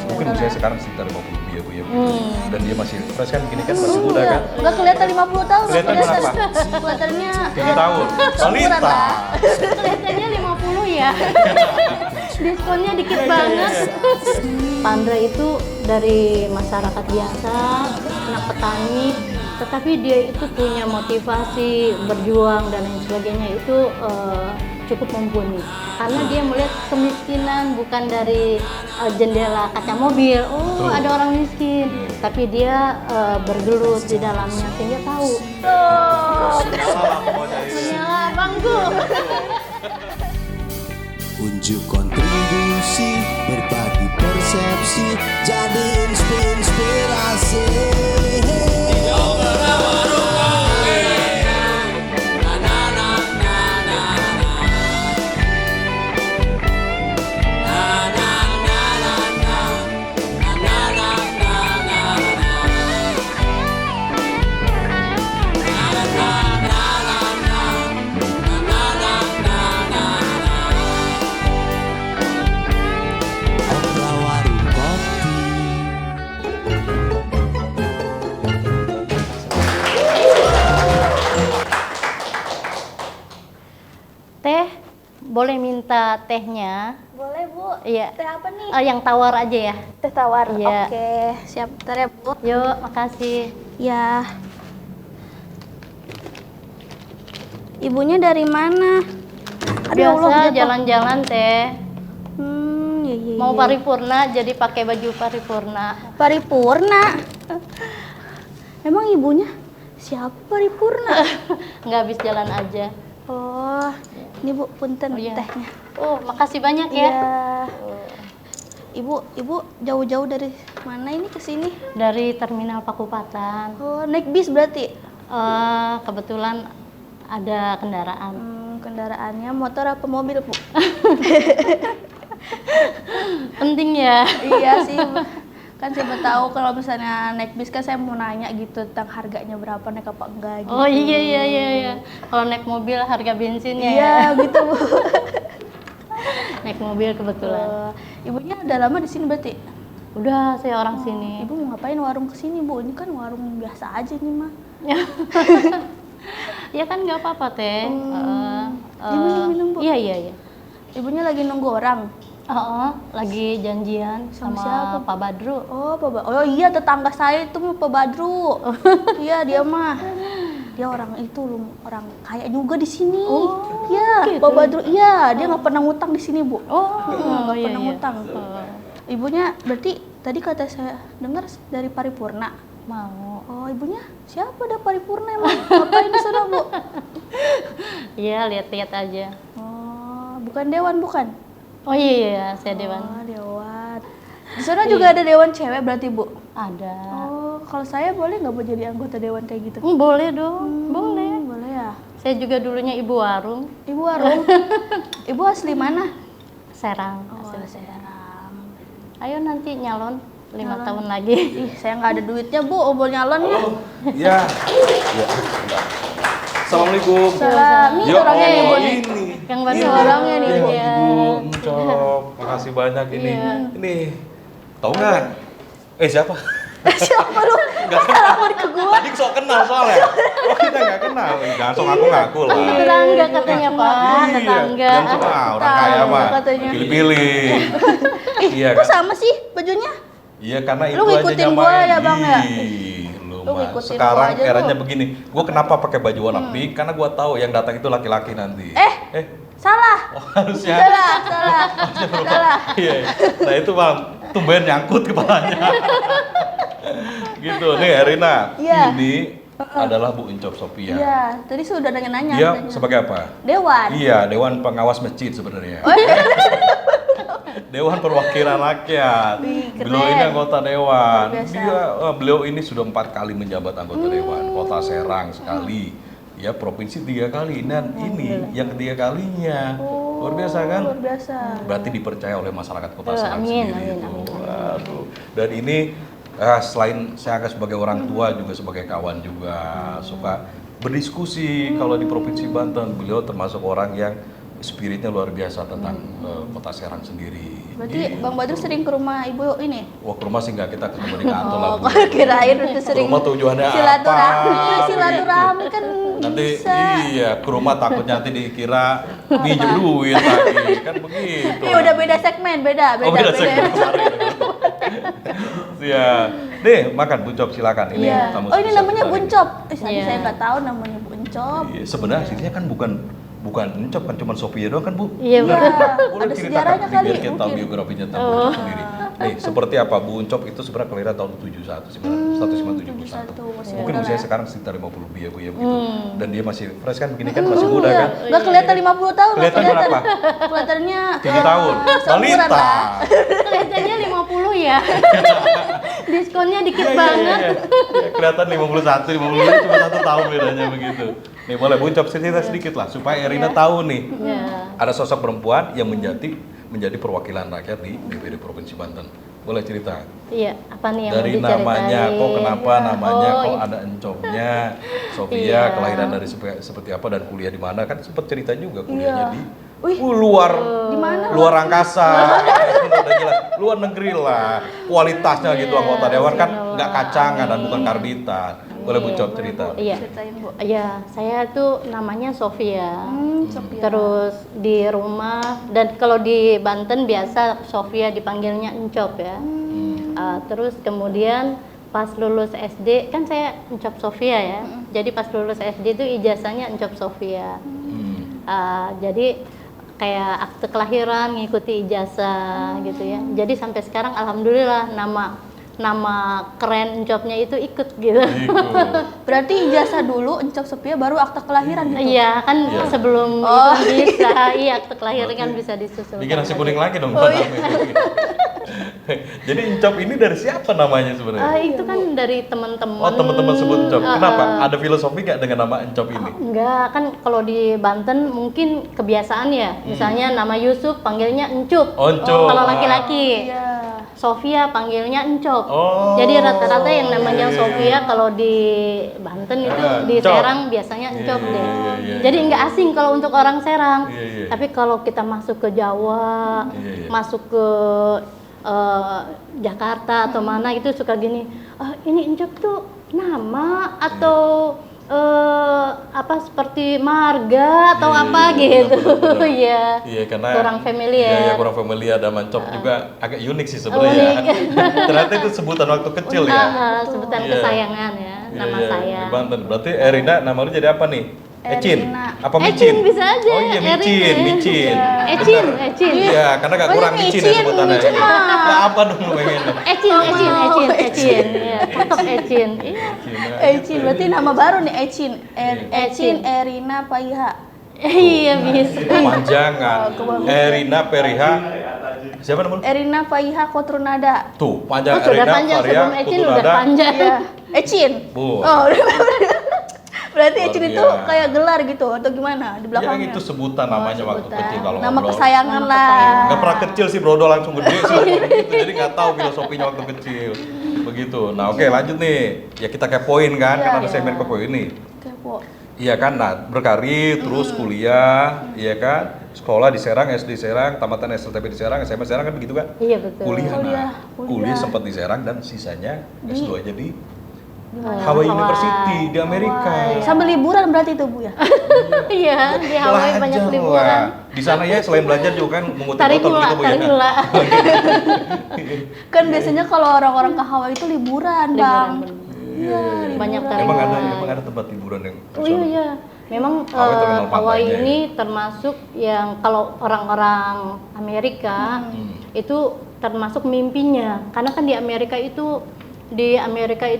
Mungkin usia sekarang sekitar 50 ya Bu ya. Dan dia masih fresh kan, gini kan masih muda kan. Nggak kelihatan 50 tahun. Kelihatan berapa? Kelihatannya 3 tahun. Balita. Kelihatannya 50 ya. Diskonnya dikit banget. Pandra itu dari masyarakat biasa, anak petani, tetapi dia itu punya motivasi berjuang dan lain sebagainya itu cukup mumpuni. Karena dia melihat kemiskinan bukan dari jendela kaca mobil, oh ada orang miskin, tapi dia bergelut di dalamnya sehingga tahu. Menyala bangku. Unjuk kontribusi, berbagi persepsi, jadi inspirasi. Teh, boleh minta tehnya? Boleh Bu. Iya. Teh apa nih? Yang tawar aja ya. Teh tawar. Iya. Oke, siap. Bentar ya Bu. Yuk, makasih. Ya. Ibunya dari mana? Aduh, Allah, Biasa jatuh. jalan-jalan teh. Iya. Mau paripurna jadi pakai baju paripurna. Paripurna. Emang ibunya siapa Paripurna? Nggak habis jalan aja. Oh, ini Bu, punten Oh, iya. tehnya. Oh, makasih banyak ya. Iya. Ibu jauh-jauh dari mana ini ke sini? Dari Terminal Pakupatan. Oh, naik bis berarti? Kebetulan ada kendaraan. Kendaraannya motor apa mobil, Bu? Penting ya. Iya sih. Kan siapa tahu kalau misalnya naik bis kan saya mau nanya gitu tentang harganya berapa, naik apa enggak gitu. Oh iya. Kalau naik mobil harga bensinnya Iya, ya. gitu Bu. Naik mobil kebetulan. Ibunya udah lama di sini berarti? Udah, saya orang sini. Ibu mau ngapain warung kesini Bu? Ini kan warung biasa aja nih mah. Ya kan nggak apa-apa teh. Minum, Bu. Iya. Ibunya lagi nunggu orang. Lagi janjian Sama sama siapa? Pak Badru. Oh iya, tetangga saya itu mah Pak Badru. Iya, dia mah. Dia orang itu orang kaya juga di sini. Oh, iya, gitu. Pak Badru. Iya, dia nggak pernah ngutang di sini, Bu. Nggak iya, pernah iya. ngutang. Ibunya berarti tadi kata saya dengar dari Paripurna. Mau. Oh, ibunya siapa dah Paripurna emang? Ngapain di sana, Bu? Iya, lihat-lihat aja. Oh, bukan dewan bukan? Oh iya, saya dewan. Oh, dewan. Di sana juga ada dewan cewek berarti, Bu? Ada. Oh, kalau saya boleh nggak buat jadi anggota dewan kayak gitu? Boleh dong, boleh. Boleh ya. Saya juga dulunya ibu warung, Ibu warung. Ibu asli mana? Serang. Oh, asli Serang. Ayo nanti nyalon 5 Nyalon. tahun lagi. Ih, saya nggak ada duitnya, Bu. Mau nyalon ya? Ya. Assalamualaikum. Salam. Nih Ya orangnya nih, Bu. Allah, nih. ini. Yang baru Ini. orangnya nih. Wah, Iya. Ibu, Encok. Makasih banyak ini. Iya. Ini. Tahu nggak? Siapa? Siapa lu? Salaman ke gua. Tadi sok kenal soalnya. Oh, kita nggak kenal. Jangan sok ngaku-ngaku lah. Tetangga katanya Pak, tetangga. Jangan sok orang kaya mah. Katanya. Pilih-pilih. Iya Kok kan? sama sih bajunya? Iya karena itu Lu aja ngikutin nyamain. gua ya, Bang, ya? Ih, lu Lu mah. ngikutin Sekarang gua aja, eranya lu. begini. Gua kenapa pakai baju warna pink? Karena gua tahu yang datang itu laki-laki nanti. Salah. Oh, harusnya. Salah. Iya. Nah itu Bang, tumben nyangkut kepalanya. Gitu nih Erina. Iya. Ini adalah Bu Encok Sophia. Iya, tadi sudah nanya-nanya. Dia katanya. sebagai apa? Dewan. Iya, Dewan Pengawas Masjid sebenarnya. Dewan Perwakilan Rakyat. Wih, keren. Beliau ini anggota dewan. Luar biasa. Beliau ini sudah 4 kali menjabat anggota dewan. Kota Serang sekali, ya provinsi 3 kali. Dan ini yang ketiga kalinya. Luar biasa kan? Luar biasa. Berarti dipercaya oleh masyarakat Kota Serang Amin, sendiri. amin, itu. amin. Waduh. Dan ini selain saya sebagai orang tua juga sebagai kawan juga suka berdiskusi. Kalau di Provinsi Banten beliau termasuk orang yang spiritnya luar biasa tentang kota Serang sendiri. Berarti Bang Badru sering ke rumah ibu ini? Wah, ke rumah sih nggak, kita ketemu di kantor lah, Bu. Kirain udah sering Ke rumah tujuannya silaturahmi. apa? Silaturahmi kan Nanti bisa. iya, ke rumah takutnya nanti dikira minjem duit lagi, kan begitu. Ini udah beda segmen, beda. Oh, beda segmen kemarin. Ya, deh makan buncop silakan. Ini Iya. tamu Oh, ini spesial namanya kita hari ini. buncop. Iya. Saya nggak tahu namanya buncop. Iya, sebenarnya aslinya kan bukan encop kan, cuma Sophia doang kan, Bu? Iya, Nah, betul. boleh Ada ceritakan sejarahnya kali, biar kita tahu mungkin. biografinya tentang buncop sendiri. Nih, seperti apa Bu Uncop itu sebenarnya kelahiran tahun 1971. masih Mungkin muda usianya lah. sekarang sekitar 50 lebih ya Bu ya begitu. Dan dia masih fresh kan begini kan, masih muda Iya. kan. Nggak kelihatan 50 tahun, nggak Kelihatan berapa? Kelihatannya 3 tahun. seumuran Balita. lah. Kelihatannya 50 ya. Diskonnya dikit Iya, banget. iya. Ya, kelihatan 51, 52 cuma 1 tahun bedanya begitu. Nih boleh Bu Uncop cerita sedikit lah supaya Erina tahu nih. Iya. Ada sosok perempuan yang menjadi perwakilan rakyat di DPD Provinsi Banten. Boleh cerita? Iya, apa nih yang Dari mau diceritain? namanya, kok kenapa namanya, Oh, kok iya. ada encopnya, Sophia Iya. kelahiran dari seperti apa dan kuliah di mana, kan sempat cerita juga kuliahnya Iya. di Wih. luar Di mana? luar angkasa. Udah jelas, luar negeri lah. Kualitasnya gitu anggota dewan kan nggak kacangan dan bukan karbitan. Boleh Bu Uncop cerita. Iya. Ceritain, Bu. Iya, saya tuh namanya Sofia. Sophia. Terus di rumah dan kalau di Banten biasa Sofia dipanggilnya Encop ya. Terus kemudian pas lulus SD kan saya Encop Sofia ya. Jadi pas lulus SD itu ijazahnya Encop Sofia. Jadi kayak akte kelahiran ngikuti ijazah gitu ya. Jadi sampai sekarang alhamdulillah nama keren Encopnya itu ikut gitu. Berarti ijazah dulu, Encop Sophia, baru akta kelahiran gitu. Iya kan Iya. sebelum Oh. itu bisa, iya akte kelahiran kan bisa disusul. Bikin nasi kuning lagi dong. Oh, iya. Jadi Encop ini dari siapa namanya sebenarnya? Itu kan dari teman-teman. Oh, teman-teman sebut Encop. Kenapa? Ada filosofi nggak dengan nama Encop ini? Enggak, kan kalau di Banten mungkin kebiasaan ya. Misalnya nama Yusuf panggilnya Encup. Oh, Encup. Kalau laki-laki. Iya. Sofia panggilnya Encop. Oh. Jadi rata-rata yang namanya Iya, iya, Sofia iya. kalau di Banten itu di Encop. Serang biasanya Iya, Encop iya, deh. iya, iya, Jadi iya. nggak asing kalau untuk orang Serang. Iya, iya. Tapi kalau kita masuk ke Jawa, Iya, iya. masuk ke Jakarta atau mana itu suka gini. Ini Encop tuh nama atau apa seperti marga atau Iya, apa iya, gitu. benar-benar. Iya. Iya, karena Kurang familiar. Iya, kurang familiar dan Encop juga agak unik sih sebenarnya. Unik. Ternyata itu sebutan waktu kecil ya. Sebutan Iya. kesayangan ya, Iya, nama iya, saya. Di Banten. Berarti Erina nama lu jadi apa nih? Ecin? Erina. Apa Ecin Micin? bisa aja, Oh iya, Micin, Erina. Micin. Ecin, Bener. Ecin. Iya, karena gak kurang Oh, Micin ya Micin, sebutannya. Micin Iya. mah. Lah, apa dong lu pengen? Ecin. Iya, tetap Ecin. Iya. Ecin, berarti nama baru nih Ecin. Ecin Ecin. Erina Paiha. Iya bisa. Panjangan. Erina Periha. Siapa namanya? Erina Paiha Kotrunada. Tuh, panjang Oh, sudah Erina panjang Varia sebelum Ecin udah Kutunada. panjang. Iya. Ecin. Bu. Oh, berarti Luar Ecin itu biasa. kayak gelar gitu atau gimana di Ya belakangnya? itu sebutan namanya waktu sebutan. kecil kalau Nama ngobrol. kesayangan Nama lah. kesayangan. Nggak pernah kecil sih Brodo, langsung gede sih gitu. Jadi nggak tahu filosofinya waktu kecil. Begitu. Nah oke lanjut nih. Ya kita kepoin kan, Iya, kan ada iya. segmen kepoin nih. Kepo. Iya kan, nah berkarir, terus kuliah, iya kan, sekolah di Serang, SD Serang, tamatan SLTP di Serang, SMA Serang kan begitu kan? Iya betul. Kuliah, Kuliah, nah, kuliah. kuliah sempat di Serang dan sisanya S2 aja di Hawaii. Hawaii University di Amerika. Sambil liburan berarti itu Bu ya? Iya, di Hawaii banyak Belajar, liburan. wah. Di sana ya selain belajar juga kan mengutip Tarik motor hula, gitu Bu ya. tarik hula. Kan biasanya kalau orang-orang ke Hawaii itu liburan, Bang. Iya, Banyak tarik Emang hula. ada tempat liburan yang Oh iya. Memang Hawaii terkenal Hawaii pantainya ini termasuk yang kalau orang-orang Amerika itu termasuk mimpinya. Karena kan di Amerika itu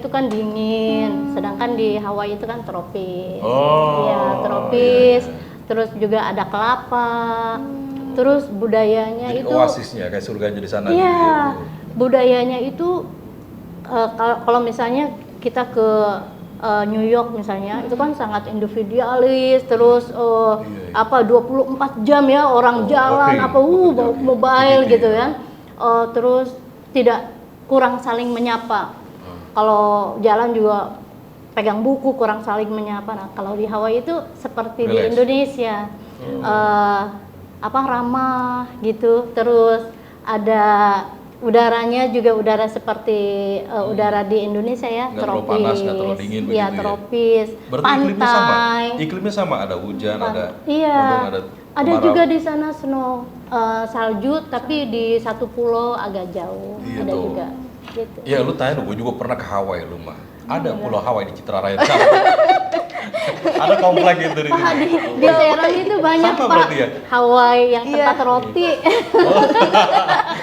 kan dingin, sedangkan di Hawaii itu kan tropis. Oh. Iya, tropis. Terus juga ada kelapa. Terus budayanya Jadi itu oasisnya kayak surganya di sana. iya, gitu ya, Bu. budayanya itu kalau misalnya kita ke New York misalnya, itu kan sangat individualis, terus Iya. apa 24 jam ya orang jalan, oke. apa bawa Oke. mobile Begitu gitu ya. ya. Terus tidak kurang saling menyapa. Kalau jalan juga pegang buku, kurang saling menyapa. Nah, kalau di Hawaii itu seperti di Relax. Indonesia. ramah gitu. Terus ada udaranya juga udara seperti udara di Indonesia ya, Nggak terlalu tropis. panas, nggak terlalu dingin begitu ya? Tropis. Berarti iklimnya sama? Pantai. Iklimnya sama, ada hujan, ada Iya. mendung, ada Ada kemarau. juga di sana salju, tapi di satu pulau agak jauh. Iya Ada tuh. juga. Gitu. Ya lu tanya dong, gue juga pernah ke Hawaii lu mah. Ada Iya. pulau Hawaii di Citraraya. Ada komplek gitu di Pak, sini. di Serang itu banyak Sama Pak. berarti ya? Hawaii yang Iya. tempat roti.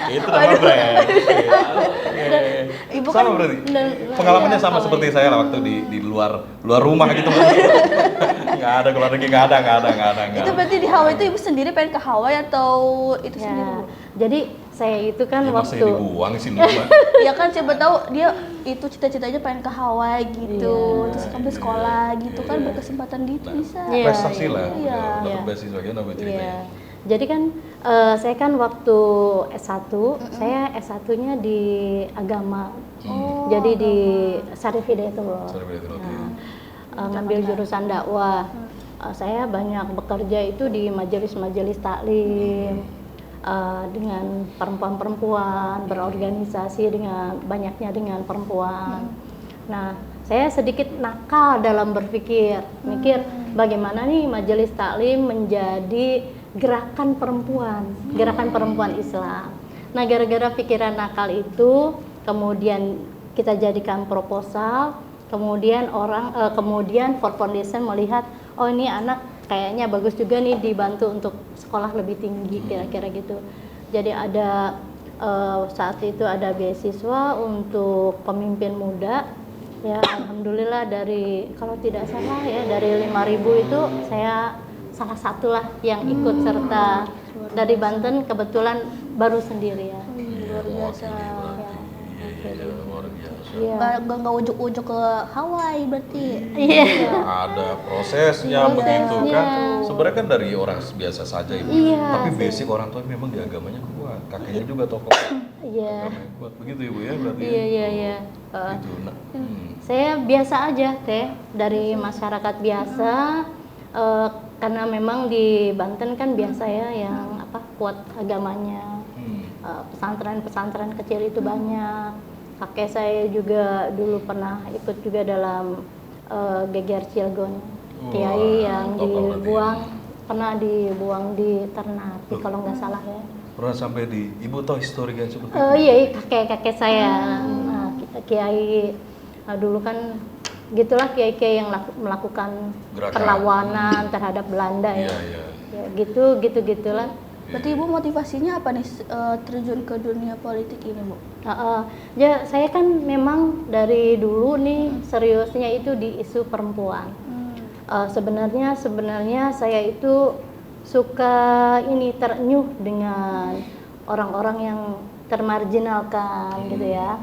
Itu nama brand. Iya. Ibu Sama kan- berarti. Dan- Pengalamannya iya, sama Hawaii. seperti saya lah waktu di luar rumah gitu. Nggak ada keluar negeri, nggak ada. Itu berarti di Hawaii itu ibu sendiri pengen ke Hawaii atau itu Ya, sendiri, Bu? jadi saya itu kan Ya, masa waktu dibuang sih lu mah. Ya kan siapa tahu dia itu cita-citanya pengen ke Hawaii gitu, Iya. terus sampai sekolah gitu kan berkesempatan gitu bisa. Iya. Prestasi lah, Iya. dapat Iya. beasiswa gitu apa ceritanya? Iya. Jadi kan saya kan waktu S1, saya S1-nya di agama. Jadi di Syarif Hidayatullah. Sorry, berarti roti. Ngambil jurusan dakwah. Saya banyak bekerja itu di majelis-majelis taklim dengan perempuan-perempuan, berorganisasi dengan banyaknya dengan perempuan. Nah, saya sedikit nakal dalam berpikir, mikir bagaimana nih majelis taklim menjadi gerakan perempuan Islam. Nah, gara-gara pikiran nakal itu, kemudian kita jadikan proposal, kemudian kemudian Ford Foundation melihat, oh ini anak kayaknya bagus juga nih dibantu untuk sekolah lebih tinggi kira-kira gitu. Jadi ada saat itu ada beasiswa untuk pemimpin muda. Ya, alhamdulillah dari kalau tidak salah ya dari 5.000 itu saya salah satulah yang ikut serta dari Banten, kebetulan baru sendiri ya. Luar biasa. Iya, luar biasa. Iya. Nggak ujuk-ujuk ke Hawaii berarti. Iya. Ada prosesnya begitu kan. Sebenarnya kan dari orang biasa saja ibu. Iya, Tapi basic orang tua memang di agamanya kuat. Kakeknya juga tokoh Iya. agamanya kuat. Begitu ibu ya berarti. Iya. Gitu. Nah, Saya biasa aja teh dari masyarakat biasa karena memang di Banten kan biasa ya yang kuat agamanya. Pesantren-pesantren kecil itu banyak. Kakek saya juga dulu pernah ikut juga dalam Geger Cilegon. Kiai yang tokoh berarti dibuang pernah dibuang di Ternate kalau nggak salah ya. pernah sampai di ibu tahu histori kan seperti itu? Iya, kakek saya. Nah, kiai dulu kan gitulah kiai-kiai yang melakukan Gerakan. perlawanan terhadap Belanda ya. Iya. Ya, gitulah. Berarti ibu motivasinya apa nih terjun ke dunia politik ini, Bu? Ya, saya kan memang dari dulu nih seriusnya itu di isu perempuan. Sebenarnya saya itu suka terenyuh dengan orang-orang yang termarginalkan gitu ya.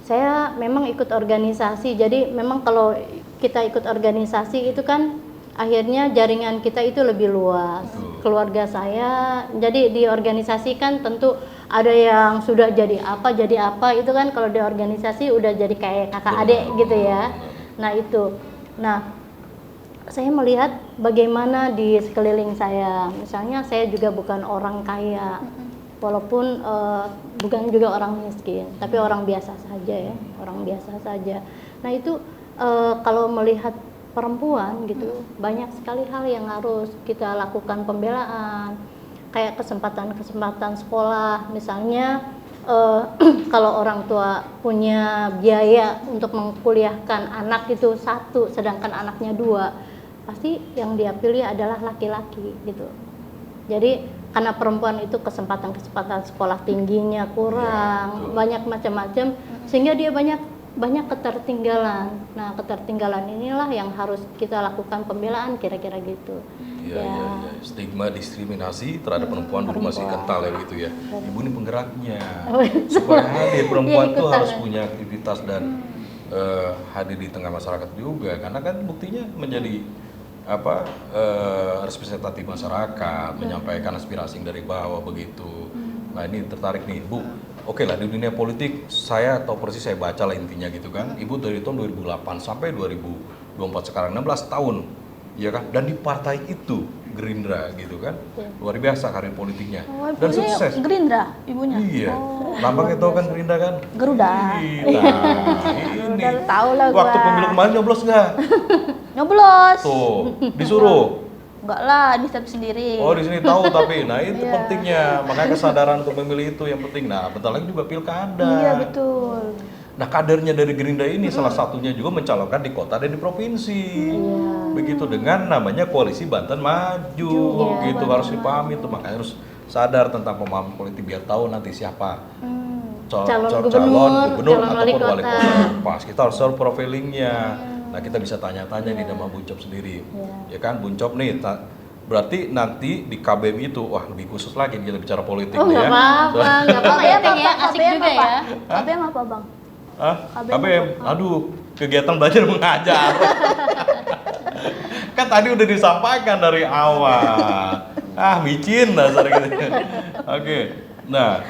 Saya memang ikut organisasi, jadi memang kalau kita ikut organisasi itu kan akhirnya jaringan kita itu lebih luas. Keluarga saya, jadi di organisasi kan tentu ada yang sudah jadi apa itu kan kalau di organisasi udah jadi kayak kakak adik gitu ya. Nah itu, saya melihat bagaimana di sekeliling saya, misalnya saya juga bukan orang kaya, walaupun bukan juga orang miskin, tapi orang biasa saja ya, orang biasa saja. Nah itu kalau melihat perempuan gitu, banyak sekali hal yang harus kita lakukan pembelaan, kayak kesempatan sekolah, misalnya kalau orang tua punya biaya untuk mengkuliahkan anak itu 1, sedangkan anaknya 2, pasti yang dia pilih adalah laki-laki gitu. Jadi karena perempuan itu kesempatan sekolah tingginya kurang, banyak macam-macam, sehingga dia banyak ketertinggalan. Nah, ketertinggalan inilah yang harus kita lakukan pembelaan kira-kira gitu. Iya. Stigma diskriminasi terhadap perempuan dulu masih kental ya gitu ya. Ibu ini penggeraknya. Supaya hadir perempuan tuh harus punya aktivitas dan hadir di tengah masyarakat juga. Karena kan buktinya menjadi representatif masyarakat, menyampaikan aspirasi dari bawah begitu. Nah, ini tertarik nih, Bu. Oke lah, di dunia politik saya tahu persis, saya baca lah intinya gitu kan. Ibu dari tahun 2008 sampai 2024 sekarang 16 tahun, ya kan? Dan di partai itu Gerindra gitu kan. Iya. Luar biasa karir politiknya. Oh, Dan ibunya sukses. Gerindra, ibunya. Iya. Oh, Lambangnya tahu kan Gerindra kan? Garuda. Nah, ini. Udah tahu lah gua. Waktu pemilu kemarin nyoblos nggak? Nyoblos. Tuh, disuruh. Enggak lah, di step sendiri. Oh di sini tahu tapi, nah itu Iya. pentingnya, makanya kesadaran untuk memilih itu yang penting. Nah bentar lagi juga pilkada. Iya betul. Nah kadernya dari Gerindra ini salah satunya juga mencalonkan di kota dan di provinsi. Begitu dengan namanya Koalisi Banten Maju, Iya, gitu harus dipahami tuh, makanya harus sadar tentang pemahaman politik biar tahu nanti siapa Calon gubernur calon wali ataupun wali kota. kota. Pas kita harus tahu profilingnya. Nah kita bisa tanya-tanya nih sama Buncop sendiri, ya kan Buncop nih. Berarti nanti di KBM itu, wah lebih khusus lagi kita bicara politik Oh nih nggak ya. apa-apa, nggak apa-apa ya, Teng, ya, asik KBM juga apa? ya. KBM apa bang? Hah? KBM KBM? Aduh, kegiatan belajar mengajar. Kan tadi udah disampaikan dari awal. Micin dasar gitu. Oke. Nah,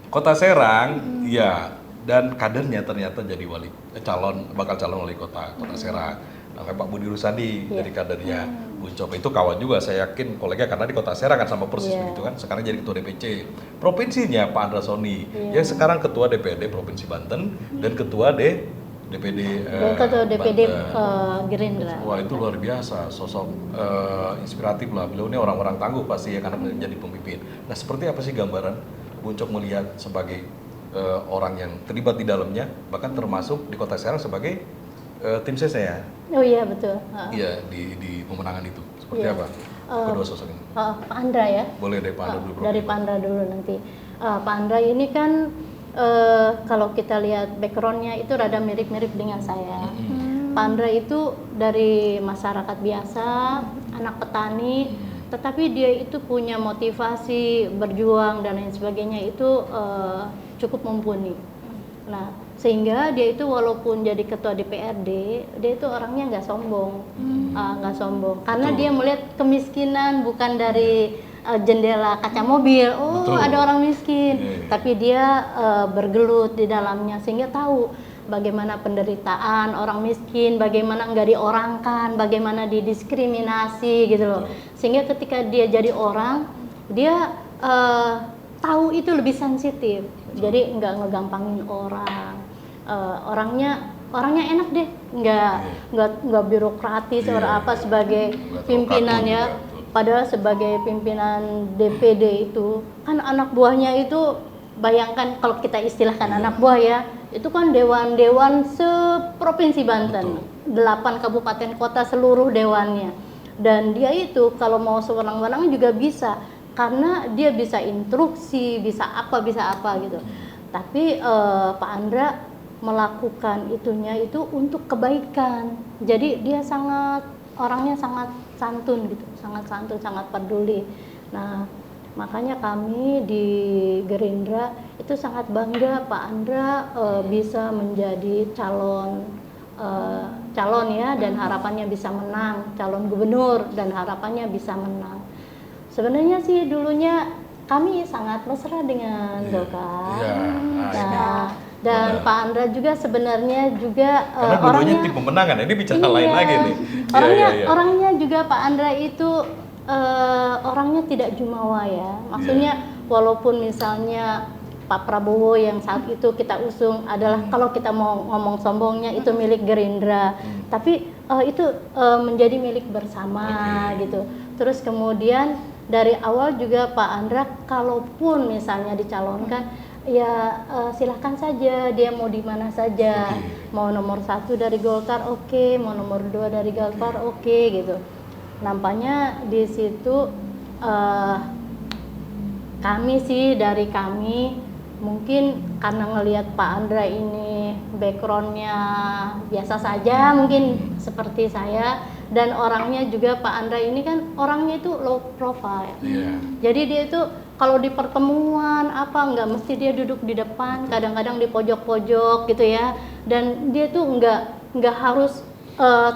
Kota Serang, ya, dan kadernya ternyata jadi bakal calon wali kota Serang. Namanya Pak Budi Rusadi dari kadernya Buncop itu kawan juga, saya yakin kolega karena di Kota Serang kan sama persis begitu kan. Sekarang jadi ketua DPC. Provinsinya Pak Andra Soni, yang sekarang ketua DPD Provinsi Banten dan ketua DPD Ketua DPD Banten. Gerindra. Wah itu luar biasa, sosok inspiratif lah. Beliau ini orang-orang tangguh pasti ya karena menjadi pemimpin. Nah seperti apa sih gambaran Buncop melihat sebagai orang yang terlibat di dalamnya, bahkan termasuk di Kota Serang sebagai tim ses ya? Oh iya betul. Iya di pemenangan itu. Seperti Iya. apa kedua sosok ini? Pak Andra ya. Boleh dari Pak Andra dulu. Bro. Dari Pak Andra dulu nanti. Pak Andra ini kan kalau kita lihat backgroundnya itu rada mirip-mirip dengan saya. Pak Andra itu dari masyarakat biasa, anak petani, tetapi dia itu punya motivasi berjuang dan lain sebagainya itu cukup mumpuni. Nah, sehingga dia itu walaupun jadi ketua DPRD, dia itu orangnya nggak sombong, karena Betul. dia melihat kemiskinan bukan dari jendela kaca mobil, Betul. ada orang miskin, Iya. tapi dia bergelut di dalamnya sehingga tahu bagaimana penderitaan orang miskin, bagaimana nggak diorangkan, bagaimana didiskriminasi gitu loh. Sehingga ketika dia jadi orang, dia tahu itu lebih sensitif, jadi nggak ngegampangin orang. Orangnya enak deh, nggak birokratis Iya. atau apa sebagai Nggak terlalu pimpinan kaku ya. juga, betul. Padahal sebagai pimpinan DPD itu kan anak buahnya itu, bayangkan kalau kita istilahkan anak buah ya, itu kan dewan-dewan seprovinsi Banten, 8 kabupaten kota seluruh dewannya. Dan dia itu kalau mau sewenang-wenang juga bisa, karena dia bisa instruksi, bisa apa gitu. Tapi Pak Andra melakukan itunya itu untuk kebaikan. Jadi dia orangnya sangat santun gitu, sangat santun, sangat peduli. Nah, makanya kami di Gerindra itu sangat bangga Pak Andra bisa menjadi calon ya, dan harapannya bisa menang, calon gubernur dan harapannya bisa menang. Sebenarnya sih dulunya kami sangat mesra dengan Golkar. Iya. Nah, dan Benar. Pak Andra juga sebenarnya juga Karena dua-duanya tim pemenangan, ini bicara lain lagi nih. Orangnya juga Pak Andra itu orangnya tidak jumawa ya. Maksudnya walaupun misalnya Pak Prabowo yang saat itu kita usung adalah kalau kita mau ngomong sombongnya itu milik Gerindra, tapi itu menjadi milik bersama gitu. Terus kemudian dari awal juga Pak Andra kalaupun misalnya dicalonkan ya silahkan saja, dia mau di mana saja, mau nomor 1 dari Golkar oke, mau nomor 2 dari Golkar oke gitu. Nampaknya di situ dari kami mungkin karena ngelihat Pak Andra ini backgroundnya biasa saja, mungkin seperti saya, dan orangnya juga Pak Andra ini kan orangnya itu low profile. Jadi dia itu kalau di pertemuan nggak mesti dia duduk di depan, kadang-kadang di pojok-pojok gitu ya, dan dia tuh nggak harus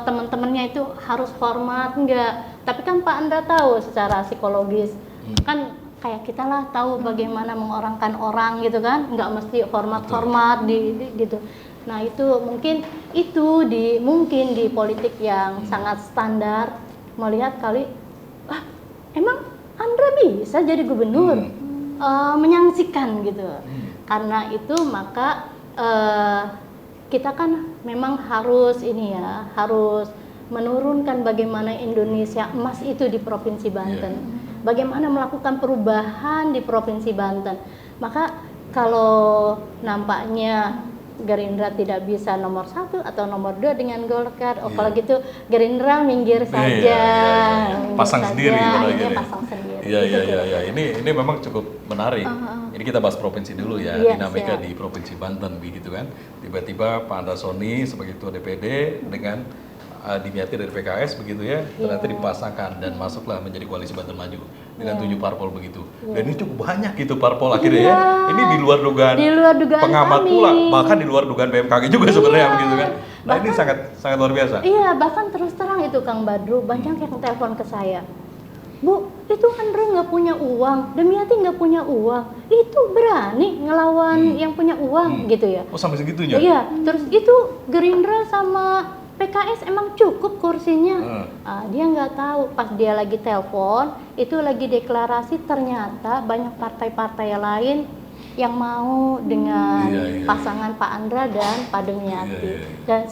teman-temannya itu harus hormat, nggak. Tapi kan Pak Andra tahu secara psikologis kan kayak kita lah tahu bagaimana mengorangkan orang gitu kan, nggak mesti hormat-hormat gitu. Nah itu mungkin di politik yang sangat standar melihat kali bisa jadi gubernur, menyaksikan gitu. Karena itu maka kita kan memang harus harus menurunkan bagaimana Indonesia emas itu di Provinsi Banten, bagaimana melakukan perubahan di Provinsi Banten. Maka kalau nampaknya Gerindra tidak bisa nomor 1 atau nomor 2 dengan Golkar, kalau gitu Gerindra minggir saja. Minggir pasang saja. sendiri Pasang sendiri. Iya. Ini memang cukup menarik. Ini kita bahas provinsi dulu ya, dinamika di Provinsi Banten begitu kan. Tiba-tiba Pak Antasoni sebagai ketua DPD dengan diniati dari PKS begitu ya, ternyata dipasangkan dan masuklah menjadi koalisi Banten Maju dengan 7 parpol begitu. Dan ini cukup banyak gitu parpol akhirnya ya. Ini di luar dugaan, pengamat kami. pula, bahkan di luar dugaan BMKG juga sebenarnya begitu kan. Nah, ini sangat luar biasa. Iya, bahkan terus terang itu Kang Badru, banyak yang telepon ke saya. Bu, itu Andre nggak punya uang, Demiati nggak punya uang, itu berani ngelawan yang punya uang gitu ya. Oh, sampai segitunya? Iya, terus itu Gerindra sama PKS emang cukup kursinya. Dia nggak tahu, pas dia lagi telepon, itu lagi deklarasi, ternyata banyak partai-partai lain yang mau dengan pasangan Pak Andra dan Pak Demiati. Dan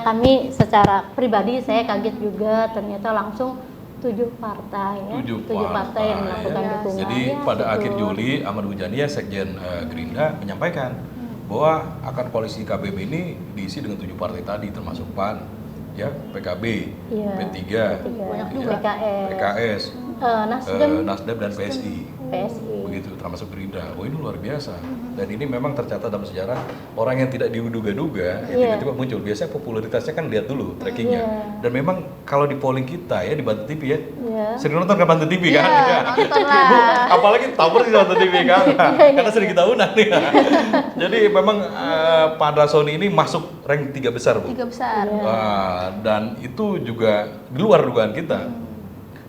kami secara pribadi saya kaget juga, ternyata langsung 7 partai ya. 7 partai yang melakukan dukungan. Jadi pada akhir Juli Ahmad Muzani Sekjen Gerindra menyampaikan bahwa akan koalisi KBB ini diisi dengan 7 partai tadi, termasuk PAN, ya, PKB, P3, PKS, Nasdem dan PSI. Begitu, termasuk Gerindra. Oh, ini luar biasa. Dan ini memang tercatat dalam sejarah orang yang tidak diduga-duga tiba-tiba muncul. Biasanya popularitasnya kan lihat dulu trackingnya. Dan memang kalau di polling kita ya di Banten TV ya, sering nonton ke Banten TV kan? Bu, apalagi tahu persis Banten TV kan? Karena sering kita undang nih. Jadi memang Pak Antasoni ini masuk rank 3 besar, Bu. 3 besar. Dan itu juga di luar dugaan kita.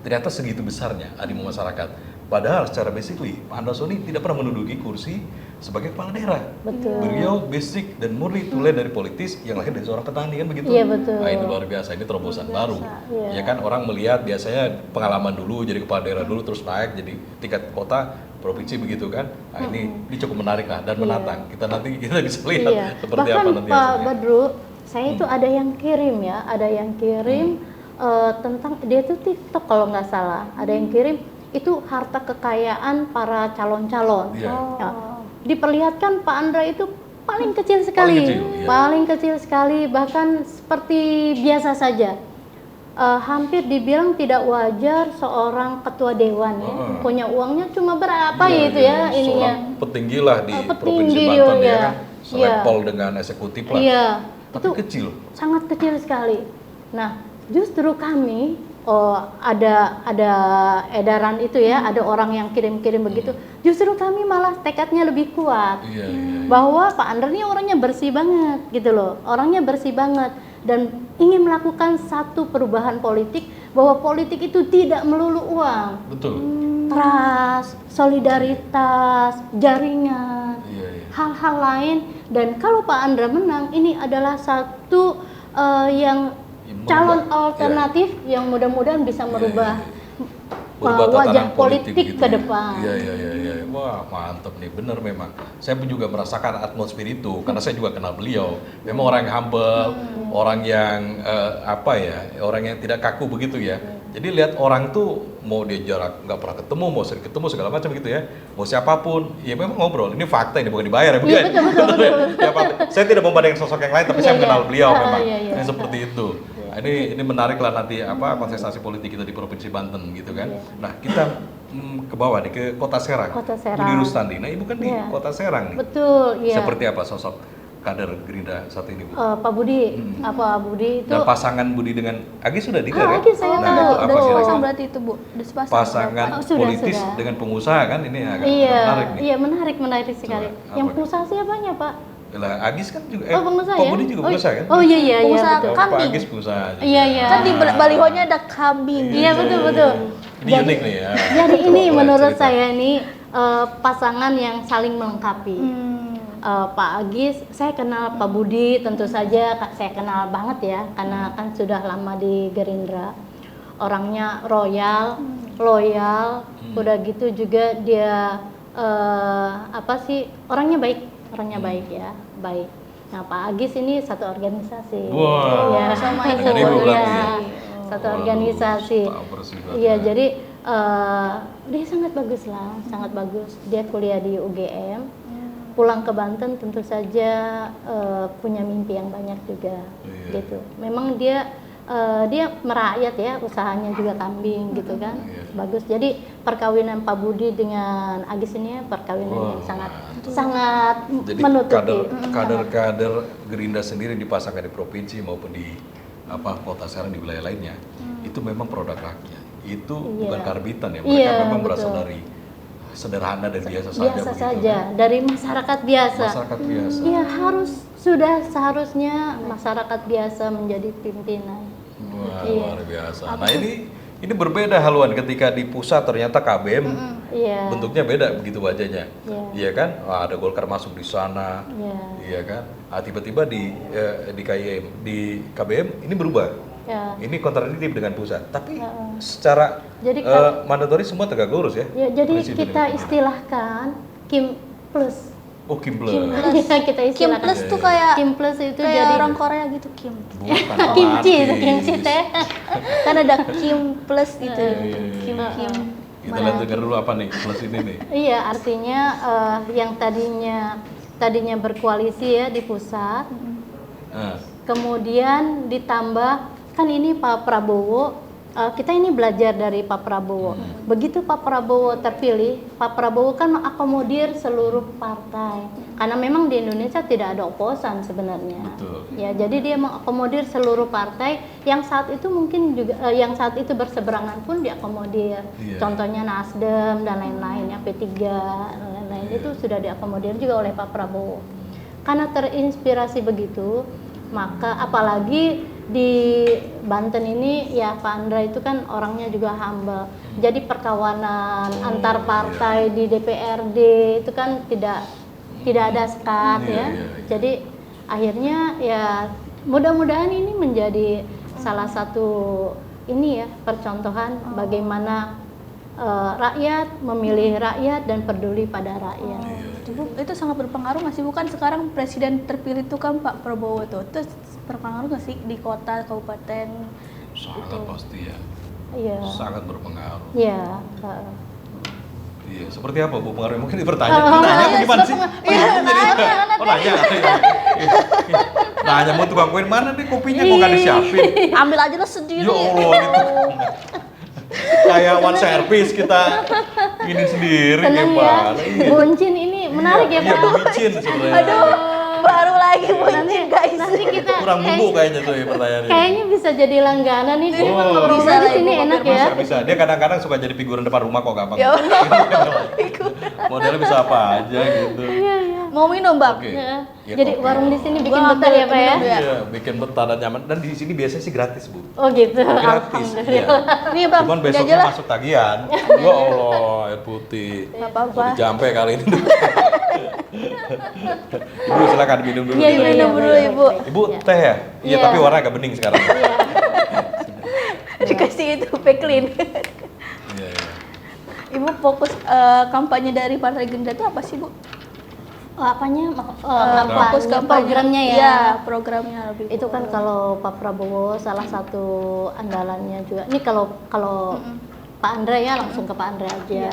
Ternyata segitu besarnya animo masyarakat. Padahal secara basically Pak Antasoni tidak pernah menduduki kursi sebagai kepala daerah. Betul. Beliau basic dan murni tulen dari politis yang lahir dari seorang petani kan begitu. Iya, betul. Nah, ini luar biasa, ini terobosan baru. Ya kan, orang melihat biasanya pengalaman dulu jadi kepala daerah dulu terus naik jadi tingkat kota, provinsi begitu kan. Nah, ini cukup menarik lah dan menantang. Kita bisa lihat seperti bahkan apa nanti Pak Badru, saya itu ada yang kirim tentang dia itu TikTok kalau nggak salah, ada yang kirim itu harta kekayaan para calon-calon. Diperlihatkan Pak Andra itu paling kecil sekali, paling kecil sekali, bahkan seperti biasa saja. Hampir dibilang tidak wajar seorang ketua dewan ya, punya uangnya cuma berapa ininya. Petinggi lah di Provinsi Banten ya kan, selevel dengan eksekutif lah. Tapi itu kecil. Sangat kecil sekali. Nah, justru kami ada edaran itu ya, ada orang yang kirim-kirim begitu. Justru kami malah tekadnya lebih kuat. Bahwa Pak Andra ini orangnya bersih banget gitu loh. Orangnya bersih banget dan ingin melakukan satu perubahan politik, bahwa politik itu tidak melulu uang. Betul. Trust, solidaritas, jaringan, hal-hal lain. Dan kalau Pak Andra menang, ini adalah satu yang calon alternatif yang mudah-mudahan bisa merubah wajah politik gitu ke depan. Iya. Wah, mantep nih, bener memang. Saya pun juga merasakan atmosfer itu karena saya juga kenal beliau. Memang orang yang humble, orang yang orang yang tidak kaku begitu ya. Jadi lihat orang tuh mau dia jarak nggak pernah ketemu, mau sering ketemu segala macam gitu ya. Mau siapapun, ya memang ngobrol. Ini fakta, ini bukan dibayar ya. Betul. Saya tidak membandingkan sosok yang lain, tapi saya mengenal beliau memang. Seperti itu. Ini menarik lah nanti kontestasi politik kita di Provinsi Banten gitu kan. Nah, kita ke bawah nih ke Kota Serang. Budi Rustandi. Nah, Ibu kan di Kota Serang nih. Betul, iya. Seperti apa sosok kader Gerindra saat ini, Bu? Pak Budi. Pak Budi itu dan pasangan Budi dengan Agis sudah deklar ya? Agis saya nah, itu apa sih? Pasang berarti itu, Bu. Pasangan politis dengan pengusaha kan ini agak menarik nih. Iya, menarik sekali. Yang pengusaha siapanya, Pak? Lah, Agis kan juga pengusaha Pak Budi juga pengusaha kan? Oh iya. Pengusaha Pak Agis pengusaha juga. Iya. Kan di balihonya ada kambing. Iya, betul. Ini unik nih ya. Jadi ini menurut saya ini pasangan yang saling melengkapi. Pak Agis, saya kenal Pak Budi, tentu saja saya kenal banget ya, karena kan sudah lama di Gerindra. Orangnya royal, loyal, udah gitu juga dia orangnya baik ya, baik. Nah, Pak Agis ini satu organisasi. Wah, ya, sama dengan ibu berarti ya? satu Waduh, organisasi. tak bersifat Iya, ya. jadi dia sangat bagus lah, sangat bagus. Dia kuliah di UGM, pulang ke Banten tentu saja punya mimpi yang banyak juga, Iya. gitu. Memang dia merakyat ya, usahanya juga kambing gitu kan, Iya. bagus. Jadi perkawinan Pak Budi dengan Agis ini perkawinan yang Wah, sangat Jadi menutupi. kader Gerindra sendiri dipasangkan di provinsi maupun di kota sekarang di wilayah lainnya, itu memang produk rakyat. Itu bukan karbitan ya, mereka Iya, memang berasal betul. dari sederhana dan biasa saja. Biasa begitu, saja, kan? dari masyarakat biasa. Masyarakat biasa. Iya, seharusnya masyarakat biasa menjadi pimpinan. Wah, Iya. luar biasa. Nah ini berbeda haluan ketika di pusat ternyata KBM Iya. bentuknya beda begitu wajahnya. Iya. Iya kan? Wah, ada Golkar masuk di sana. Iya. Iya kan? Tiba-tiba di KBM ini berubah. Ya. Ini kontradiktif dengan pusat. Tapi Heeh. secara Jadi mandatori semua tegak lurus ya. Ya, jadi Presiden kita ini. istilahkan Kim Plus. Oh, Kim Plus. Iya, kita Kim istilahkan. Plus tuh kayak Kim Plus itu kayak jadi orang Korea gitu, Kim. Bukan kimchi itu romantis. kimchi teh. Kan ada Kim Plus gitu. Iya, iya, iya. Kim. Kita lihat dengar dulu apa nih plus ini nih. Iya, artinya yang tadinya berkoalisi ya di pusat, Nah, kemudian ditambah kan ini Pak Prabowo, kita ini belajar dari Pak Prabowo. Begitu Pak Prabowo terpilih, Pak Prabowo kan mengakomodir seluruh partai. Karena memang di Indonesia tidak ada oposan sebenarnya. Betul. Ya, jadi dia mengakomodir seluruh partai yang saat itu mungkin juga yang saat itu berseberangan pun diakomodir. Iya. Contohnya Nasdem dan lain-lain, ya P3 dan lain-lain itu sudah diakomodir juga oleh Pak Prabowo. Karena terinspirasi begitu, maka apalagi di Banten ini ya Pak Andra itu kan orangnya juga humble. Jadi perkawanan antar partai di DPRD itu kan tidak ada sekat Iya, ya. iya, iya. Jadi akhirnya ya mudah-mudahan ini menjadi salah satu ini ya percontohan bagaimana rakyat memilih rakyat dan peduli pada rakyat. Itu sangat berpengaruh nggak sih? Bukan sekarang presiden terpilih itu kan Pak Prabowo tuh. Terus berpengaruh nggak sih di kota, kabupaten? sangat pasti ya. Iya. Sangat berpengaruh. Iya. Iya, seperti apa Bu pengaruhnya? Mungkin dipertanya. Nanya apa gimana sih? Oh, nanya. Nanya mau tukang kue mana nih kopinya kok nggak disiapin? Ambil aja lah sendiri. Ya Allah itu. Kayak one service kita ini sendiri Senang ya. gimana? Iya. Buncin ini menarik ya Iya, Pak. bucin sebenarnya. Baru lagi buncin guys. Nanti kita Kurang bumbu kayaknya tuh ya pertanyaannya. kayaknya bisa jadi langganan ini. Oh, Ngobrol bisa di lah, sini Ibu, enak mampir ya. Bisa. Dia kadang-kadang suka jadi figuran depan rumah kok gampang. Ya Modelnya bisa apa aja gitu. Iya, iya. Mau minum Bang? Oke. Ya. Ya, Jadi kopi. warung di sini bikin Gua betah ya Pak ya. ambil minum Iya, bikin betah dan nyaman. Dan di sini biasanya sih gratis, Bu. Oh gitu. Gratis. Iya. Nih Bang, Cuman jajal besoknya lah. masuk tagihan. Ya Allah, air putih. Nggak apa-apa. Udah jampe kali ini. Ibu silakan minum dulu. Iya, iya, iya. Minum dulu, baik, Ibu. baik, baik. Ibu Ya. teh ya? Iya, Iya. tapi warna agak bening sekarang. Iya, Dikasih itu peklin. iya. Ibu fokus kampanye dari Partai Gerindra itu apa sih Bu? Oh, apanya? Fokus kampanye. Programnya ya. Iya, programnya lebih. Itu kan kalau Pak Prabowo salah satu andalannya juga. Ini kalau Pak Andre ya langsung ke Pak Andre aja.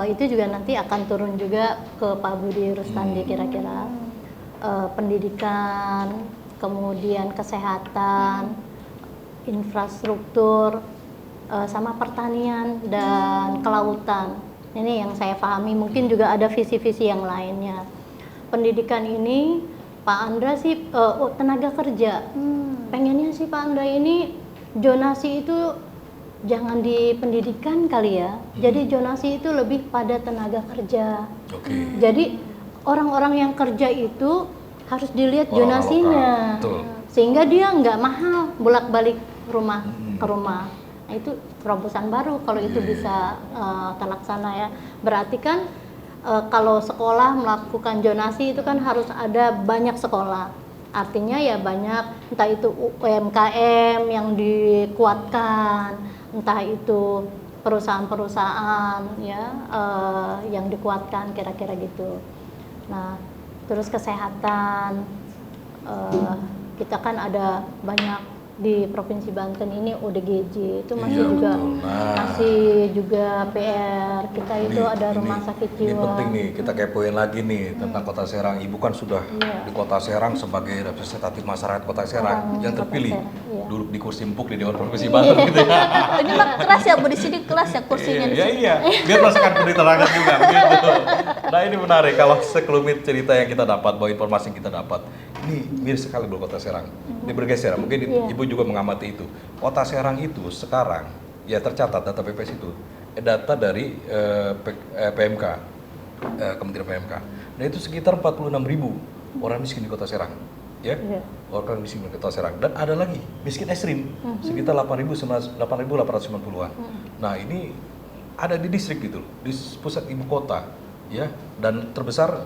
Itu juga nanti akan turun juga ke Pak Budi Rustandi kira-kira. Pendidikan, kemudian kesehatan, infrastruktur, sama pertanian dan kelautan. Ini yang saya pahami, mungkin juga ada visi-visi yang lainnya. Pendidikan ini Pak Andra sih tenaga kerja. Pengennya sih Pak Andra ini zonasi itu jangan di pendidikan kali ya. Jadi zonasi itu lebih pada tenaga kerja. Oke. Jadi orang-orang yang kerja itu harus dilihat Orang zonasinya. lokal, betul. Sehingga dia nggak mahal bolak-balik rumah ke rumah. Nah, itu terobosan baru kalau itu bisa terlaksana ya. Berarti kan kalau sekolah melakukan zonasi itu kan harus ada banyak sekolah. Artinya ya banyak, entah itu UMKM yang dikuatkan entah itu perusahaan-perusahaan ya yang dikuatkan kira-kira gitu. Nah, terus kesehatan, kita kan ada banyak di Provinsi Banten ini ODGJ itu masih Iya, juga betul. Nah. masih juga PR kita itu ada rumah sakit Ini jiwa. penting nih, kita kepoin lagi nih tentang Kota Serang. Ibu kan sudah Iya. di Kota Serang sebagai representatif masyarakat Kota Serang Orang yang Kota terpilih. Serang, iya. Duduk di kursi empuk di Dewan Provinsi Banten gitu ya. Ini mah kelas ya Bu, di sini kelas ya kursinya di Iya, sini. iya. Biar merasakan peniterangan juga begitu. Nah, ini menarik kalau sekelumit cerita yang kita dapat, bahwa informasi yang kita dapat. Ini mirip sekali Bu Kota Serang. Ini bergeser, mungkin Iya. Ibu juga mengamati itu. Kota Serang itu sekarang ya tercatat data BPS itu data dari PMK, Kementerian PMK. Nah, itu sekitar 46.000 orang miskin di Kota Serang. Ya, Iya. orang miskin di Kota Serang. Dan ada lagi miskin ekstrim sekitar 8.890-an. Nah, ini ada di distrik gitu, di pusat ibu kota, ya, dan terbesar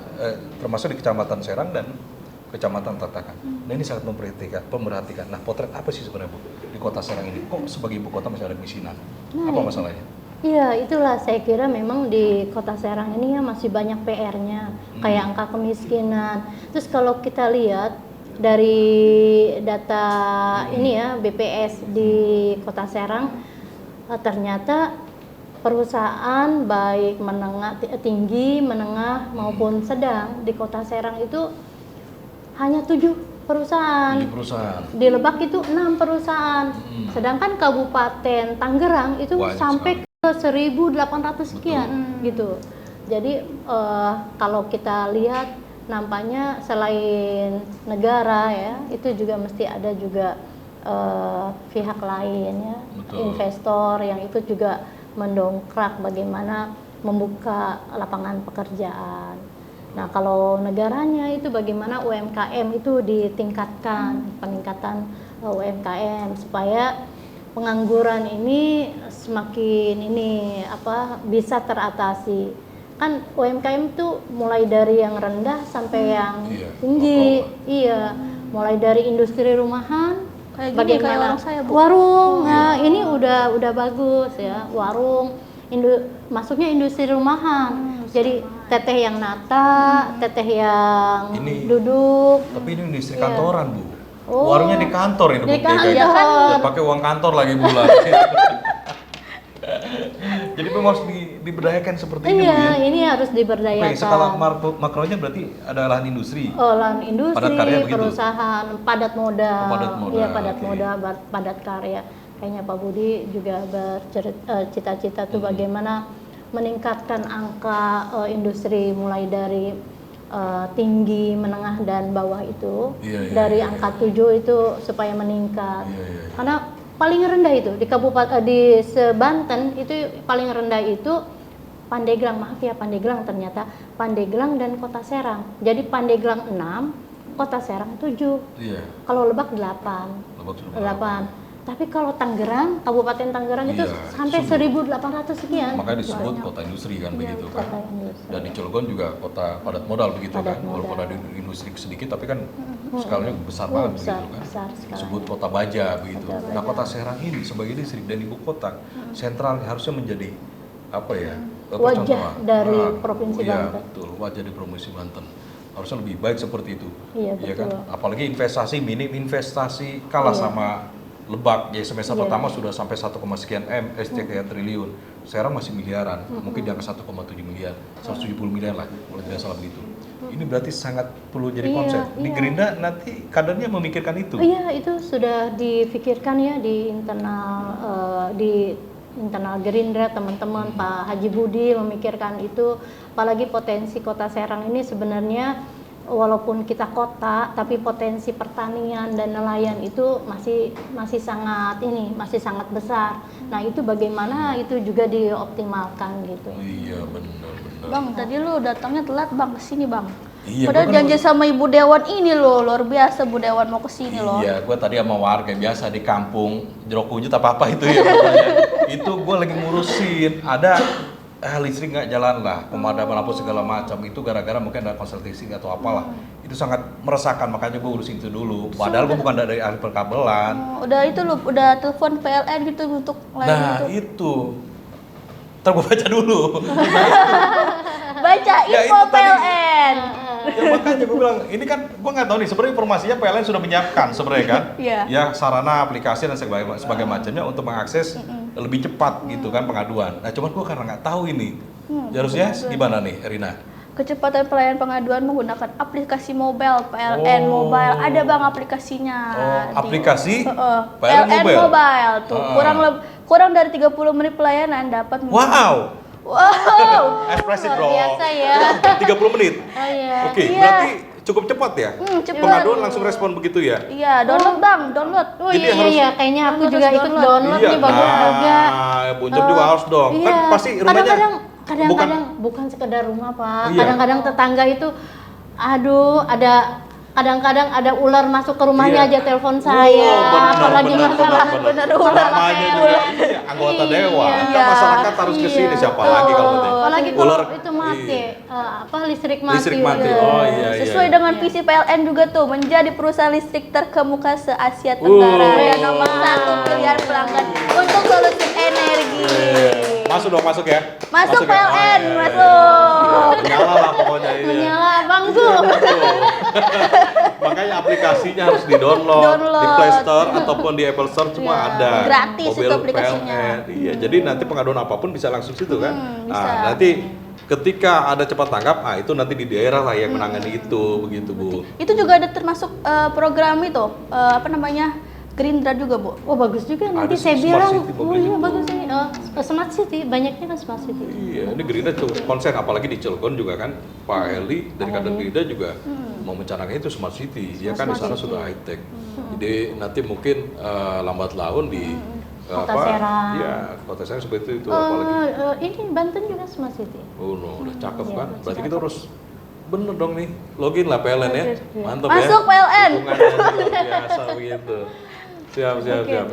termasuk di Kecamatan Serang dan Kecamatan Tatakan. Nah, ini sangat memperhatikan. Nah, potret apa sih sebenarnya Bu di Kota Serang ini? Kok sebagai ibu kota masih ada kemiskinan? Apa masalahnya? Iya, itulah saya kira memang di Kota Serang ini ya masih banyak PR-nya, kayak angka kemiskinan. Terus kalau kita lihat dari data ini ya BPS di Kota Serang, ternyata perusahaan baik menengah, tinggi, menengah maupun sedang di Kota Serang itu hanya 7 perusahaan. Di perusahaan. Di Lebak itu 6 perusahaan. Sedangkan Kabupaten Tangerang itu Banyak sampai ke 1.800 sekian gitu. Jadi kalau kita lihat nampaknya selain negara ya, itu juga mesti ada juga pihak lain ya, Betul. investor yang itu juga mendongkrak bagaimana membuka lapangan pekerjaan. Nah, kalau negaranya itu bagaimana UMKM itu ditingkatkan, peningkatan UMKM supaya pengangguran ini semakin bisa teratasi. Kan UMKM itu mulai dari yang rendah sampai yang Iya, tinggi. apa-apa. Iya, mulai dari industri rumahan Kayak gini, kayak orang saya, Bu. warung. Nah, ini udah bagus ya, warung. Masuknya industri rumahan. Jadi teteh yang nata, teteh yang Ini- duduk. Tapi ini industri Iya. kantoran, Bu. Oh. Warungnya di kantor itu, Di Bu. Kayak- kantor. Ya, pakai uang kantor lagi bulan. Jadi memang harus diberdayakan seperti ini, Bu, Iya, ya. ini harus Oke, diberdayakan. skala makronya berarti ada lahan industri. Lahan industri, Padat karya begitu? perusahaan, padat modal. Oh, padat modal, Iya, padat oke. modal, padat karya. Kayaknya Pak Budi juga bercita-cita tuh bagaimana meningkatkan angka industri mulai dari tinggi, menengah dan bawah itu. Iya, iya, Dari iya, angka 7 itu supaya meningkat. Iya, iya. Karena paling rendah itu di di Banten itu paling rendah itu Pandeglang, maaf ya Pandeglang, ternyata Pandeglang dan Kota Serang. Jadi Pandeglang 6, Kota Serang 7. Iya. Kalau Lebak 8. Lebak sudah 8. Tapi kalau Tangerang, Kabupaten Tangerang itu Iya, sampai 1.800 sekian. Makanya disebut Banyak. kota industri kan Iya, begitu kan. kota industri. Dan di Cilegon juga kota padat modal begitu Padat kan. Walaupun modal. ada industri sedikit tapi kan skalanya besar banget besar, begitu kan. besar skalanya. Disebut kota baja begitu. Kota Nah, baja. Kota Serang ini sebagai distrik dan ibu kota sentral harusnya menjadi apa ya? Wajah percontohan. dari Provinsi iya, Banten. betul, wajah dari Provinsi Banten. Harusnya lebih baik seperti itu. Iya, kan? betul. Apalagi minim investasi kalah Iya. sama Lebak ya, semester Iya. pertama sudah sampai 1, sekian sekian triliun. Serang masih miliaran, mungkin di angka 1,7 miliar, 170 miliar lah, kalau tidak salah begitu. Ini berarti sangat perlu jadi Iya, konsep. Di iya. Gerindra nanti kadernya memikirkan itu. Iya, itu sudah difikirkan ya di internal Gerindra, teman-teman Pak Haji Budi memikirkan itu. Apalagi potensi Kota Serang ini sebenarnya walaupun kita kota, tapi potensi pertanian dan nelayan itu masih sangat besar. Nah, itu bagaimana itu juga dioptimalkan gitu. Iya, benar. Bang, tadi lu datangnya telat Bang, kesini Bang. Iya, Padahal gua kan- janji sama Ibu Dewan ini loh, luar biasa Bu Dewan mau kesini loh. Iya, gue tadi sama warga biasa di kampung Jeruk Kunjut apa itu ya pokoknya. Itu gue lagi ngurusin ada listrik nggak jalan lah, pemadaman apa segala macam itu gara-gara mungkin ada konsultasi atau apalah. Itu sangat meresahkan, makanya gue urusin itu dulu. Padahal gue bukan dari ahli perkabelan. Udah itu lu, udah telepon PLN gitu untuk lain Nah gitu. itu, ntar gue baca dulu. Baca Ya, info itu tadi. PLN. Ya makanya gue bilang, ini kan gue nggak tahu nih, sebenarnya informasinya PLN sudah menyiapkan sebenarnya kan, Iya. ya sarana, aplikasi dan sebagainya macamnya untuk mengakses lebih cepat gitu kan pengaduan. Nah cuman gue karena nggak tahu ini, harusnya gimana nih Rina? Kecepatan pelayanan pengaduan menggunakan aplikasi mobile PLN Oh. Mobile. Ada Bang aplikasinya. Aplikasi PLN Mobile. Mobile tuh. Kurang dari 30 menit pelayanan dapat Wow, Wow. ekspresif Luar bro. biasa ya. 30 menit. Oh iya. Oke, Iya. berarti cukup cepat ya? Cepat. Pengaduan langsung respon begitu ya? Iya, download Bang, download. Oh Jadi iya harus- iya, kayaknya aku harus juga ikut download. download nih, bagus juga. Buncur juga harus dong. Iya. Kan pasti rumahnya Kadang-kadang bukan sekedar rumah Pak. Iya. Kadang-kadang tetangga itu, aduh, kadang-kadang ada ular masuk ke rumahnya Iya. aja telepon saya. Apalagi masalah bener, ular. Namanya juga iya, anggota dewan. Kan Iya. masyarakat harus ke sini, siapa lagi kalau penting? Apalagi kalau Ular. itu mati, Iya. listrik mati. Listrik mati. udah. Oh iya iya. Sesuai dengan visi PLN juga tuh, menjadi perusahaan listrik terkemuka se-Asia Tenggara dan nomor 1 pilihan pelanggan untuk solusi energi. Masuk dong, masuk ya. Masuk ya? PLN, Oh, iya, masuk. Nyala lah pokoknya ini. Menyala abang tuh. Makanya aplikasinya harus di-download di Play Store ataupun di Apple Store semua ada. Gratis Mobil itu aplikasinya. PLN. Iya, jadi nanti pengaduan apapun bisa langsung situ kan. bisa. Nah, nanti ketika ada cepat tanggap, itu nanti di daerah lah yang menangani itu, begitu Bu. Itu juga ada termasuk program itu, apa namanya, Gerindra juga Bu. Oh bagus juga, nanti Ada saya Smart bilang, City oh mobil iya itu. bagus ini, Smart City, banyaknya kan Smart City. Iya, ini Gerindra cukup konsen, apalagi di Cilegon juga kan, Pak Eli dari kader Gerindra juga mau mencanangkan itu Smart City. Dia kan di sana sudah high tech. Jadi nanti mungkin lambat laun di Kota Serang. Iya, Kota Serang seperti itu apalagi. Ini Banten juga Smart City. Oh no, udah cakep Iya, kan? udah Berarti cakep. kita harus bener dong nih, login lah PLN ya. Mantap ya. Masuk PLN. Dukungannya luar biasa begitu. Siap.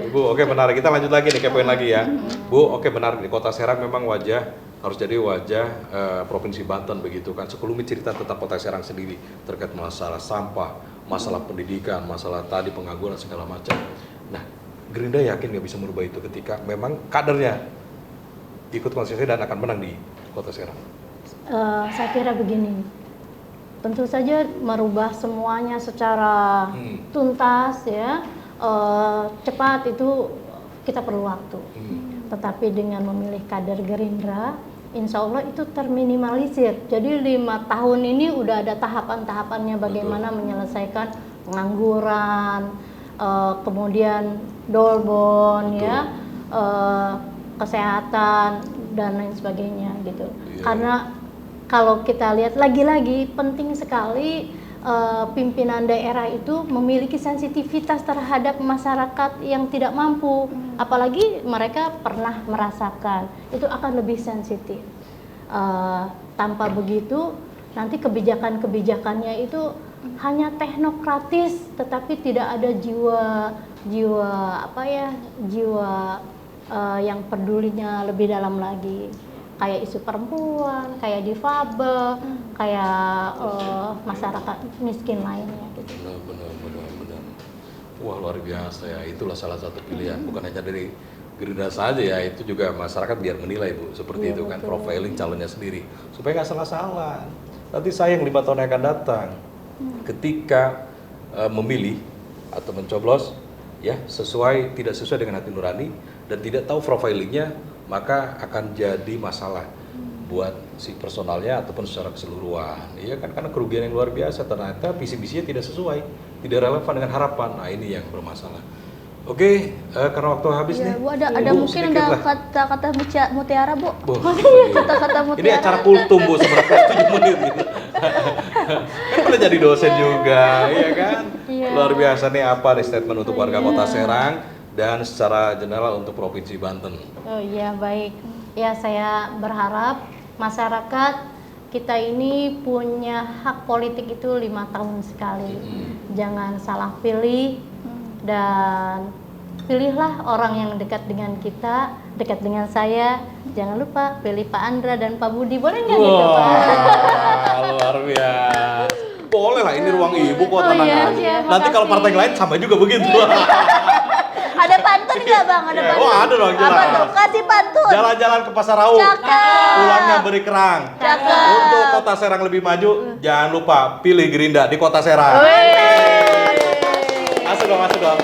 Ibu, oke benar. Kita lanjut lagi nih, ke poin lagi ya. Bu, oke benar nih. Kota Serang memang harus jadi wajah Provinsi Banten begitu kan. Sekelumit cerita tentang Kota Serang sendiri terkait masalah sampah, masalah pendidikan, masalah tadi pengangguran segala macam. Nah, Gerindra yakin nggak bisa merubah itu ketika memang kadernya ikut konsisten dan akan menang di Kota Serang. Saya kira begini, tentu saja merubah semuanya secara tuntas ya, cepat itu kita perlu waktu. Tetapi dengan memilih kader Gerindra, insya Allah itu terminimalisir. Jadi 5 tahun ini udah ada tahapan-tahapannya bagaimana menyelesaikan pengangguran, kemudian dolbon ya, kesehatan dan lain sebagainya gitu. Iya. Karena kalau kita lihat lagi-lagi penting sekali pimpinan daerah itu memiliki sensitivitas terhadap masyarakat yang tidak mampu, apalagi mereka pernah merasakan, itu akan lebih sensitif. Tanpa begitu nanti kebijakan-kebijakannya itu hanya teknokratis, tetapi tidak ada jiwa yang pedulinya lebih dalam lagi. Kayak isu perempuan, kayak difabel, kayak masyarakat miskin lainnya gitu. Benar. Wah luar biasa ya, itulah salah satu pilihan. Bukan hanya dari Gerindra saja ya, itu juga masyarakat biar menilai Bu, seperti itu kan, profiling calonnya sendiri, supaya nggak salah-salah. Nanti saya yang 5 tahun yang akan datang, ketika memilih atau mencoblos, ya tidak sesuai dengan hati nurani dan tidak tahu profilingnya, maka akan jadi masalah buat si personalnya ataupun secara keseluruhan. Iya kan, karena kerugian yang luar biasa, ternyata visi-misinya tidak sesuai, tidak relevan dengan harapan. Nah ini yang bermasalah. Oke, karena waktu habis Ya, nih. Bu, ada Bu, mungkin sedikit ada lah. kata-kata mutiara Bu. Bu, Kata-kata mutiara. ini acara kultum Bu, sebenarnya 7 menit gitu. Kan pernah jadi dosen juga, iya kan? Iya. Luar biasa nih, apa nih statement untuk warga Kota Serang dan secara general untuk Provinsi Banten. Oh iya baik, ya saya berharap masyarakat kita ini punya hak politik itu 5 tahun sekali. Jangan salah pilih dan pilihlah orang yang dekat dengan kita, dekat dengan saya. Jangan lupa pilih Pak Andra dan Pak Budi. Boleh nggak gitu, Pak? Wah, luar biasa. Boleh lah, ini ruang ibu kok, tenang iya, aja. siap, Nanti kalau makasih. partai lain sama juga begitu. Ada pantun nggak bang? Ada pantun? Oh, ada dong, jelas. Apa tuh? Kasih pantun. Jalan-jalan ke Pasar Raung, Cakep. pulangnya beri kerang. Cakep. Untuk Kota Serang lebih maju, jangan lupa pilih Gerindra di Kota Serang. Masuk dong, masuk dong.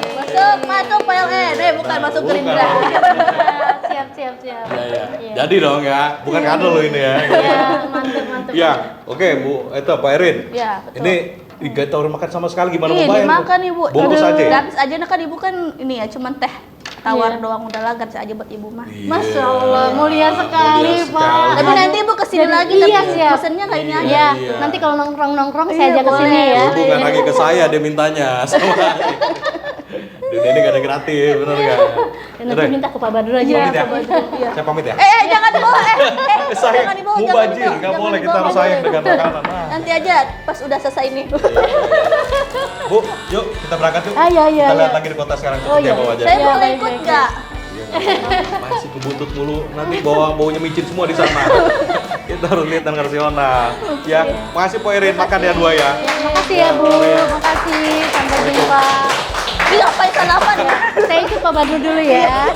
Masuk PLN, bukan masuk Bukan. Gerindra. Siap. Ya, ya. Iya. Jadi dong ya, bukan kado loh ini ya. Iya, mantap. Ya, oke Bu, itu Pak Erin. Ya, betul. Ini gak tahu makan sama sekali, gimana Iya, mau bayar? dimakan ibu. Bungkus Aduh, aja ya? Gratis aja nah kan ibu kan ini ya, cuman teh tawar Iya. doang udah lah gratis aja buat ibu mah. Iya. Masya Allah, mulia sekali, Mulia Pak. sekali. Tapi nanti ibu kesini Jadi- lagi iya, tapi siap. pesennya nggak ini aja. Iya, Iya. nanti kalau nongkrong Iya, saya ajak ke sini boleh. ya. Ibu nggak nagih ke saya, dia mintanya sama. Dan ini gak ada gratis, bener gak? Dan nanti minta ke Pak Badrul aja. Pamit ya? Pak Badrul. Iya. Saya pamit ya? Jangan dibawa, Saya jangan dibawa, mau jangan banjir, dibawa, nggak jangan boleh, kita dibawa, harus nggak sayang boleh. dengan makanan. Nah. Nanti aja pas udah selesai ini. Bu, yuk kita berangkat yuk. Ah, iya, Kita lihat iya. lagi di kota sekarang Oh, seperti iya. apa wajah. Saya Iya, boleh baik, ikut baik, nggak? Masih kebutut mulu, nanti baunya micin semua di sana. Kita harus lihat dan rasional. Ya, makasih Po Erin, makan ya dua ya. Ya, makasih ya Bu, makasih. Sampai jumpa. Ini ngapain salaman? Saya ikut Pak Badrul dulu ya.